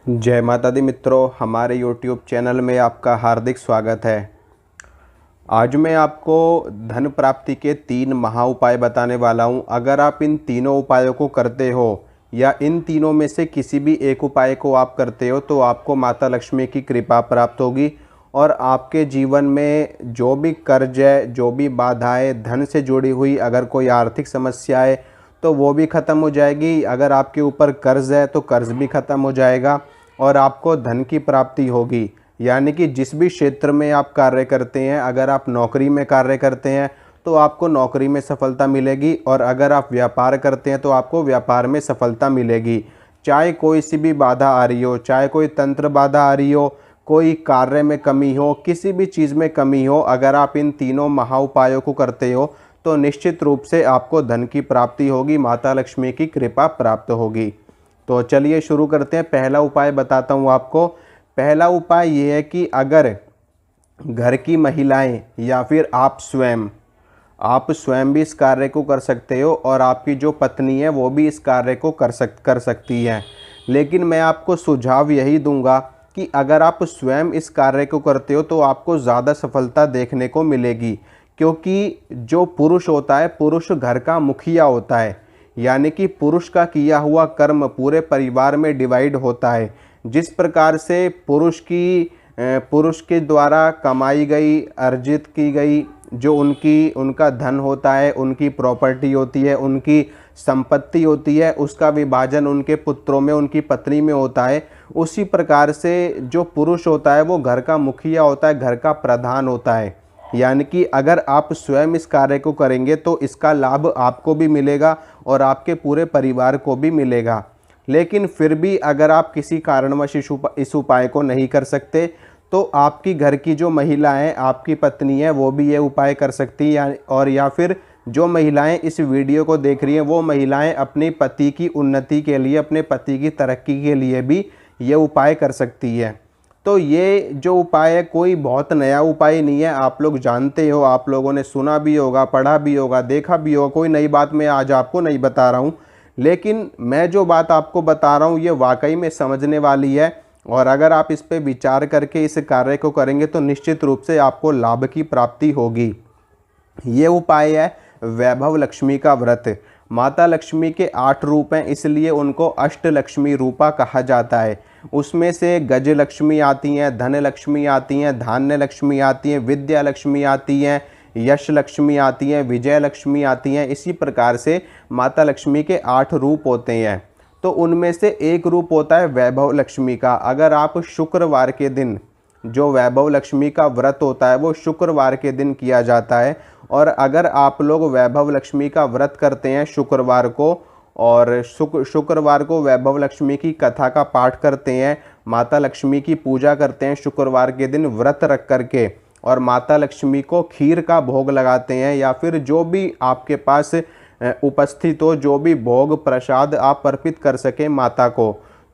जय माता दी मित्रों, हमारे YouTube चैनल में आपका हार्दिक स्वागत है। आज मैं आपको धन प्राप्ति के 3 महा उपाय बताने वाला हूं। अगर आप इन तीनों उपायों को करते हो या इन तीनों में से किसी भी एक उपाय को आप करते हो तो आपको माता लक्ष्मी की कृपा प्राप्त होगी और आपके जीवन में जो भी कर्ज है, जो भी बाधाएं, धन से जुड़ी हुई अगर कोई आर्थिक समस्या है तो वो भी ख़त्म हो जाएगी। अगर आपके ऊपर कर्ज है तो कर्ज भी ख़त्म हो जाएगा और आपको धन की प्राप्ति होगी। यानी कि जिस भी क्षेत्र में आप कार्य करते हैं, अगर आप नौकरी में कार्य करते हैं तो आपको नौकरी में सफलता मिलेगी और अगर आप व्यापार करते हैं तो आपको व्यापार में सफलता मिलेगी। चाहे कोई सी भी बाधा आ रही हो, चाहे कोई तंत्र बाधा आ रही हो, कोई कार्य में कमी हो, किसी भी चीज़ में कमी हो, अगर आप इन तीनों महा उपायों को करते हो तो निश्चित रूप से आपको धन की प्राप्ति होगी, माता लक्ष्मी की कृपा प्राप्त होगी। तो चलिए शुरू करते हैं। पहला उपाय बताता हूँ आपको। पहला उपाय ये है कि अगर घर की महिलाएं या फिर आप स्वयं भी इस कार्य को कर सकते हो और आपकी जो पत्नी है वो भी इस कार्य को कर सकती है। लेकिन मैं आपको सुझाव यही दूंगा कि अगर आप स्वयं इस कार्य को करते हो तो आपको ज़्यादा सफलता देखने को मिलेगी, क्योंकि जो पुरुष होता है, पुरुष घर का मुखिया होता है। यानी कि पुरुष का किया हुआ कर्म पूरे परिवार में डिवाइड होता है। जिस प्रकार से पुरुष के द्वारा कमाई गई, अर्जित की गई जो उनका धन होता है, उनकी प्रॉपर्टी होती है, उनकी संपत्ति होती है, उसका विभाजन उनके पुत्रों में, उनकी पत्नी में होता है। उसी प्रकार से जो पुरुष होता है वो घर का मुखिया होता है, घर का प्रधान होता है। यानी कि अगर आप स्वयं इस कार्य को करेंगे तो इसका लाभ आपको भी मिलेगा और आपके पूरे परिवार को भी मिलेगा। लेकिन फिर भी अगर आप किसी कारणवश इस उपाय को नहीं कर सकते तो आपकी घर की जो महिलाएं, आपकी पत्नी है, वो भी ये उपाय कर सकती हैं। या फिर जो महिलाएं इस वीडियो को देख रही हैं वो महिलाएं अपने पति की उन्नति के लिए, अपने पति की तरक्की के लिए भी ये उपाय कर सकती है। तो ये जो उपाय है कोई बहुत नया उपाय नहीं है, आप लोग जानते हो, आप लोगों ने सुना भी होगा, पढ़ा भी होगा, देखा भी होगा। कोई नई बात मैं आज आपको नहीं बता रहा हूँ, लेकिन मैं जो बात आपको बता रहा हूँ ये वाकई में समझने वाली है और अगर आप इस पे विचार करके इस कार्य को करेंगे तो निश्चित रूप से आपको लाभ की प्राप्ति होगी। ये उपाय है वैभव लक्ष्मी का व्रत। माता लक्ष्मी के 8 रूप हैं, इसलिए उनको अष्टलक्ष्मी रूपा कहा जाता है। उसमें से गज लक्ष्मी आती हैं, धन लक्ष्मी आती हैं, धान्य लक्ष्मी आती हैं, विद्या लक्ष्मी आती हैं, यश लक्ष्मी आती हैं, विजय लक्ष्मी आती हैं। इसी प्रकार से माता लक्ष्मी के 8 रूप होते हैं। तो उनमें से एक रूप होता है वैभव लक्ष्मी का। अगर आप शुक्रवार के दिन, जो वैभव लक्ष्मी का व्रत होता है वो शुक्रवार के दिन किया जाता है, और अगर आप लोग वैभव लक्ष्मी का व्रत करते हैं शुक्रवार को और शुक्रवार को वैभव लक्ष्मी की कथा का पाठ करते हैं, माता लक्ष्मी की पूजा करते हैं शुक्रवार के दिन व्रत रख करके, और माता लक्ष्मी को खीर का भोग लगाते हैं या फिर जो भी आपके पास उपस्थित हो, जो भी भोग प्रसाद आप अर्पित कर सकें माता को,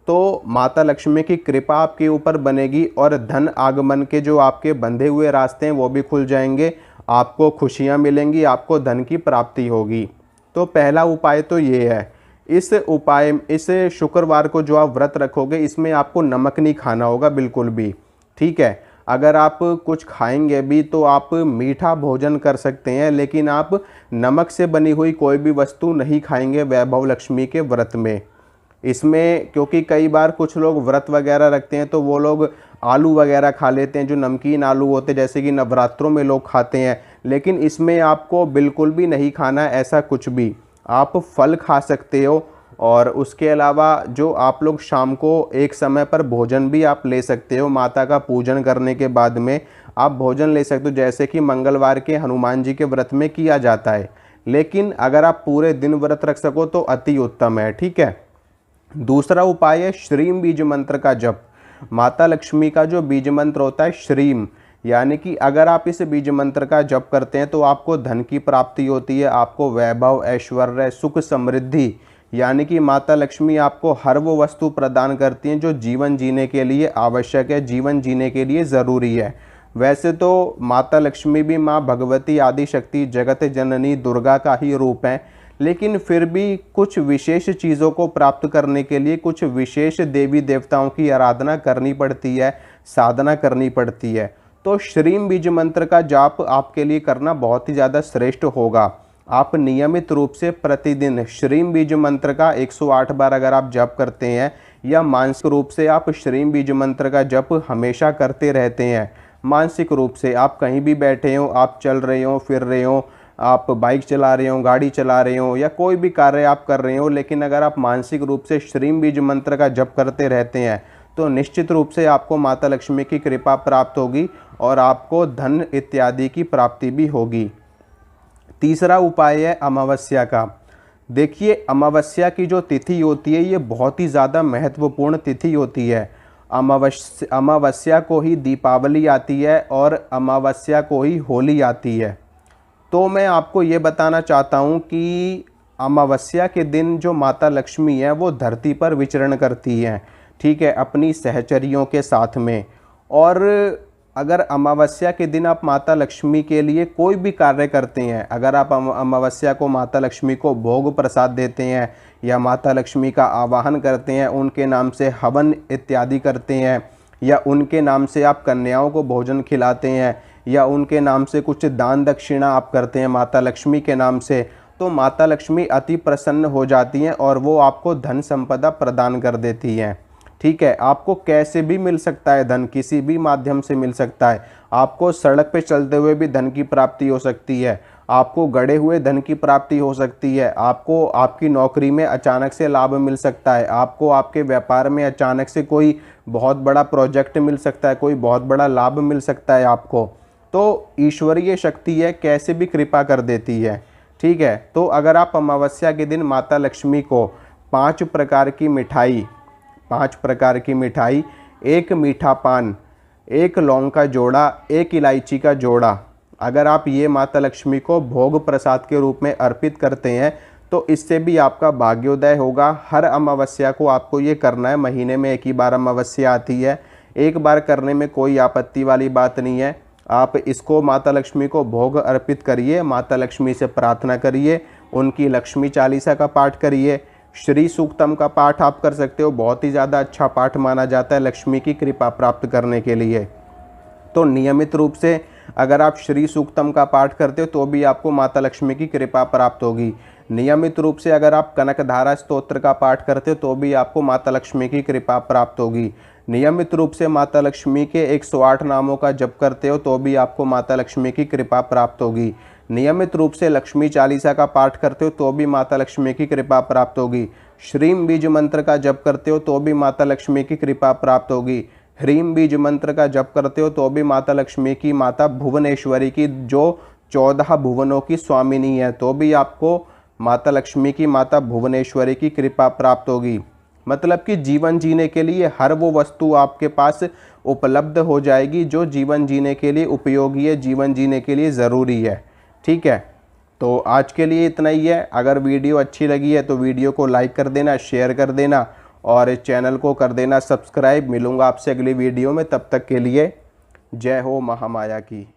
तो माता लक्ष्मी की कृपा आपके ऊपर बनेगी और धन आगमन के जो आपके बंधे हुए रास्ते हैं वो भी खुल जाएंगे, आपको खुशियां मिलेंगी, आपको धन की प्राप्ति होगी। तो पहला उपाय तो ये है। इस शुक्रवार को जो आप व्रत रखोगे इसमें आपको नमक नहीं खाना होगा बिल्कुल भी, ठीक है। अगर आप कुछ खाएंगे भी तो आप मीठा भोजन कर सकते हैं, लेकिन आप नमक से बनी हुई कोई भी वस्तु नहीं खाएंगे वैभव लक्ष्मी के व्रत में। इसमें क्योंकि कई बार कुछ लोग व्रत वगैरह रखते हैं तो वो लोग आलू वगैरह खा लेते हैं, जो नमकीन आलू होते हैं, जैसे कि नवरात्रों में लोग खाते हैं। लेकिन इसमें आपको बिल्कुल भी नहीं खाना है ऐसा कुछ भी। आप फल खा सकते हो और उसके अलावा जो आप लोग शाम को एक समय पर भोजन भी आप ले सकते हो। माता का पूजन करने के बाद में आप भोजन ले सकते हो, जैसे कि मंगलवार के हनुमान जी के व्रत में किया जाता है। लेकिन अगर आप पूरे दिन व्रत रख सको तो अति उत्तम है, ठीक है। दूसरा उपाय है श्रीम बीज मंत्र का जप। माता लक्ष्मी का जो बीज मंत्र होता है श्रीम, यानी कि अगर आप इस बीज मंत्र का जप करते हैं तो आपको धन की प्राप्ति होती है, आपको वैभव, ऐश्वर्य, सुख, समृद्धि, यानी कि माता लक्ष्मी आपको हर वो वस्तु प्रदान करती हैं जो जीवन जीने के लिए आवश्यक है, जीवन जीने के लिए ज़रूरी है। वैसे तो माता लक्ष्मी भी माँ भगवती, आदि शक्ति, जगत जननी दुर्गा का ही रूप है, लेकिन फिर भी कुछ विशेष चीज़ों को प्राप्त करने के लिए कुछ विशेष देवी देवताओं की आराधना करनी पड़ती है, साधना करनी पड़ती है। तो श्रीम बीज मंत्र का जाप आपके लिए करना बहुत ही ज़्यादा श्रेष्ठ होगा। आप नियमित रूप से प्रतिदिन श्रीम बीज मंत्र का 108 बार अगर आप जप करते हैं, या मानसिक रूप से आप श्रीम बीज मंत्र का जप हमेशा करते रहते हैं, मानसिक रूप से आप कहीं भी बैठे हो, आप चल रहे हो, फिर रहे हो, आप बाइक चला रहे हो, गाड़ी चला रहे हो, या कोई भी कार्य आप कर रहे हो, लेकिन अगर आप मानसिक रूप से श्रीम बीज मंत्र का जप करते रहते हैं तो निश्चित रूप से आपको माता लक्ष्मी की कृपा प्राप्त होगी और आपको धन इत्यादि की प्राप्ति भी होगी। तीसरा उपाय है अमावस्या का। देखिए, अमावस्या की जो तिथि होती है ये बहुत ही ज़्यादा महत्वपूर्ण तिथि होती है। अमावस्या को ही दीपावली आती है और अमावस्या को ही होली आती है। तो मैं आपको ये बताना चाहता हूँ कि अमावस्या के दिन जो माता लक्ष्मी है वो धरती पर विचरण करती हैं, ठीक है, अपनी सहचरियों के साथ में। और अगर अमावस्या के दिन आप माता लक्ष्मी के लिए कोई भी कार्य करते हैं, अगर आप अमावस्या को माता लक्ष्मी को भोग प्रसाद देते हैं या माता लक्ष्मी का आवाहन करते हैं, उनके नाम से हवन इत्यादि करते हैं, या उनके नाम से आप कन्याओं को भोजन खिलाते हैं, या उनके नाम से कुछ दान दक्षिणा आप करते हैं माता लक्ष्मी के नाम से, तो माता लक्ष्मी अति प्रसन्न हो जाती हैं और वो आपको धन संपदा प्रदान कर देती हैं। ठीक है, आपको कैसे भी मिल सकता है धन, किसी भी माध्यम से मिल सकता है। आपको सड़क पे चलते हुए भी धन की प्राप्ति हो सकती है, आपको गड़े हुए धन की प्राप्ति हो सकती है, आपको आपकी नौकरी में अचानक से लाभ मिल सकता है, आपको आपके व्यापार में अचानक से कोई बहुत बड़ा प्रोजेक्ट मिल सकता है, कोई बहुत बड़ा लाभ मिल सकता है आपको। तो ईश्वरीय शक्ति है, कैसे भी कृपा कर देती है। ठीक है, तो अगर आप अमावस्या के दिन माता लक्ष्मी को 5 प्रकार की मिठाई, 1 मीठा पान, 1 लौंग का जोड़ा, 1 इलायची का जोड़ा, अगर आप ये माता लक्ष्मी को भोग प्रसाद के रूप में अर्पित करते हैं तो इससे भी आपका भाग्योदय होगा। हर अमावस्या को आपको ये करना है, महीने में 1 ही बार अमावस्या आती है, 1 बार करने में कोई आपत्ति वाली बात नहीं है। आप इसको माता लक्ष्मी को भोग अर्पित करिए, माता लक्ष्मी से प्रार्थना करिए, उनकी लक्ष्मी चालीसा का पाठ करिए, श्री सूक्तम का पाठ आप कर सकते हो, बहुत ही ज़्यादा अच्छा पाठ माना जाता है लक्ष्मी की कृपा प्राप्त करने के लिए। तो नियमित रूप से अगर आप श्री सूक्तम का पाठ करते हो तो भी आपको माता लक्ष्मी की कृपा प्राप्त होगी। नियमित रूप से अगर आप कनकधारा स्तोत्र का पाठ करते हो तो भी आपको माता लक्ष्मी की कृपा प्राप्त होगी। नियमित रूप से माता लक्ष्मी के 108 नामों का जप करते हो तो भी आपको माता लक्ष्मी की कृपा प्राप्त होगी। नियमित रूप से लक्ष्मी चालीसा का पाठ करते हो तो भी माता लक्ष्मी की कृपा प्राप्त होगी। श्रीम बीज मंत्र का जप करते हो तो भी माता लक्ष्मी की कृपा प्राप्त होगी। ह्रीम बीज मंत्र का जप करते हो तो भी माता लक्ष्मी की, माता भुवनेश्वरी की, जो 14 भुवनों की स्वामिनी है, तो भी आपको माता लक्ष्मी की, माता भुवनेश्वरी की कृपा प्राप्त होगी। मतलब कि जीवन जीने के लिए हर वो वस्तु आपके पास उपलब्ध हो जाएगी जो जीवन जीने के लिए उपयोगी है, जीवन जीने के लिए ज़रूरी है। ठीक है, तो आज के लिए इतना ही है। अगर वीडियो अच्छी लगी है तो वीडियो को लाइक कर देना, शेयर कर देना और चैनल को कर देना सब्सक्राइब। मिलूँगा आपसे अगली वीडियो में, तब तक के लिए जय हो महामाया की।